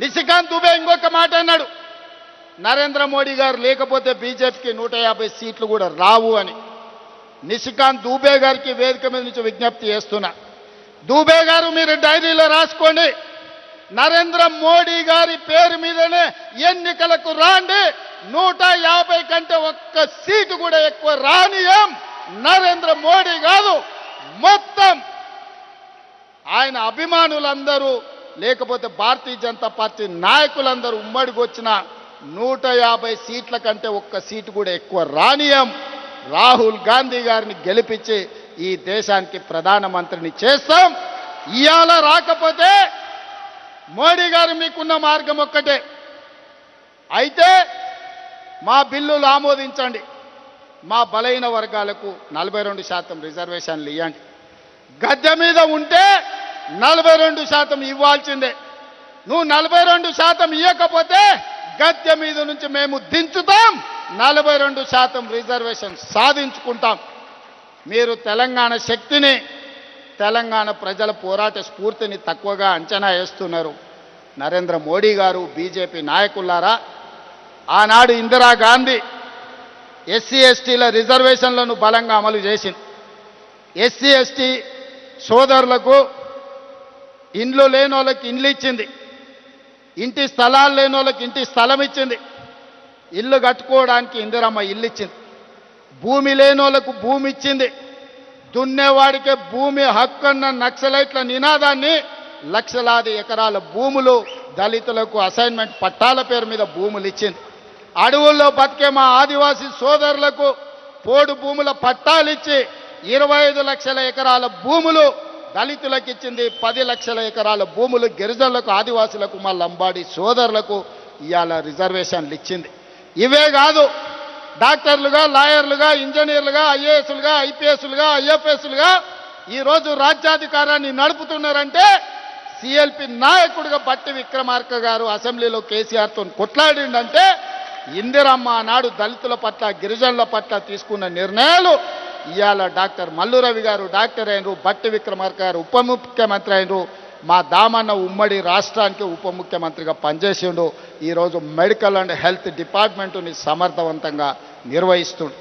నిశికాంత్ దుబే ఇంకొక మాట అన్నాడు, నరేంద్ర మోడీ గారు లేకపోతే బీజేపీకి 150 సీట్లు కూడా రావు అని. నిశికాంత్ దుబే గారికి వేదిక మీద నుంచి విజ్ఞప్తి చేస్తున్నా, దుబే గారు మీరు డైరీలో రాసుకోండి, నరేంద్ర మోడీ గారి పేరు మీదనే ఎన్నికలకు రాండి, 150 కంటే ఒక్క సీటు కూడా ఎక్కువ రానియం. నరేంద్ర మోడీ కాదు, మొత్తం ఆయన అభిమానులందరూ లేకపోతే భారతీయ జనతా పార్టీ నాయకులందరూ ఉమ్మడికి వచ్చిన 150 సీట్ల కంటే ఒక్క సీటు కూడా ఎక్కువ రానియం. రాహుల్ గాంధీ గారిని గెలిపించి ఈ దేశానికి ప్రధానమంత్రిని చేస్తాం. ఇవాళ రాకపోతే మోడీ గారు మీకున్న మార్గం ఒక్కటే, అయితే మా బిల్లులు ఆమోదించండి, మా బలైన వర్గాలకు 42% రిజర్వేషన్లు ఇవ్వండి. గద్దె మీద ఉంటే 42% ఇవ్వాల్సిందే. నువ్వు 42% ఇవ్వకపోతే గద్దె మీద నుంచి మేము దించుతాం, 42% రిజర్వేషన్ సాధించుకుంటాం. మీరు తెలంగాణ శక్తిని, తెలంగాణ ప్రజల పోరాట స్ఫూర్తిని తక్కువగా అంచనా వేస్తున్నారు. నరేంద్ర మోడీ గారు, బీజేపీ నాయకులారా, ఆనాడు ఇందిరాగాంధీ ఎస్సీ ఎస్టీల రిజర్వేషన్లను బలంగా అమలు చేసింది. ఎస్సీ ఎస్టీ సోదరులకు ఇండ్లు లేని వాళ్ళకి ఇండ్లు ఇచ్చింది, ఇంటి స్థలాలు లేని వాళ్ళకి ఇంటి స్థలం ఇచ్చింది, ఇల్లు కట్టుకోవడానికి ఇందిరమ్మ ఇల్లు ఇచ్చింది, భూమి లేని వాళ్ళకు భూమి ఇచ్చింది, దున్నేవాడికే భూమి హక్కు అన్న నక్సలైట్ల నినాదాన్ని లక్షలాది ఎకరాల భూములు దళితులకు అసైన్మెంట్ పట్టాల పేరు మీద భూములు ఇచ్చింది. అడవుల్లో బతికే మా ఆదివాసీ సోదరులకు పోడు భూముల పట్టాలు ఇచ్చి 25 లక్షల ఎకరాల భూములు దళితులకు ఇచ్చింది, 10 లక్షల ఎకరాల భూములు గిరిజనులకు, ఆదివాసులకు, మా లంబాడి సోదరులకు ఇవాళ రిజర్వేషన్లు ఇచ్చింది. ఇవే కాదు, డాక్టర్లుగా, లాయర్లుగా, ఇంజనీర్లుగా, ఐఏఎస్లుగా, ఐపీఎస్లుగా, ఐఎఫ్ఎస్లుగా ఈరోజు రాజ్యాధికారాన్ని నడుపుతున్నారంటే సిఎల్పి నాయకుడిగా బట్టి విక్రమార్క గారు అసెంబ్లీలో కేసీఆర్తో కొట్లాడిండంటే ఇందిరమ్మ నాడు దళితుల పట్ల, గిరిజనుల పట్ల తీసుకున్న నిర్ణయాలు ఇవాళ డాక్టర్ మల్లు రవి గారు డాక్టర్ అయినరు, బట్టి విక్రమార్క గారు ఉప ముఖ్యమంత్రి అయినరు, మా దామన్న ఉమ్మడి రాష్ట్రానికి ఉప ముఖ్యమంత్రిగా పనిచేసిండు. ఈరోజు మెడికల్ అండ్ హెల్త్ డిపార్ట్మెంటుని సమర్థవంతంగా నిర్వహిస్తుండు.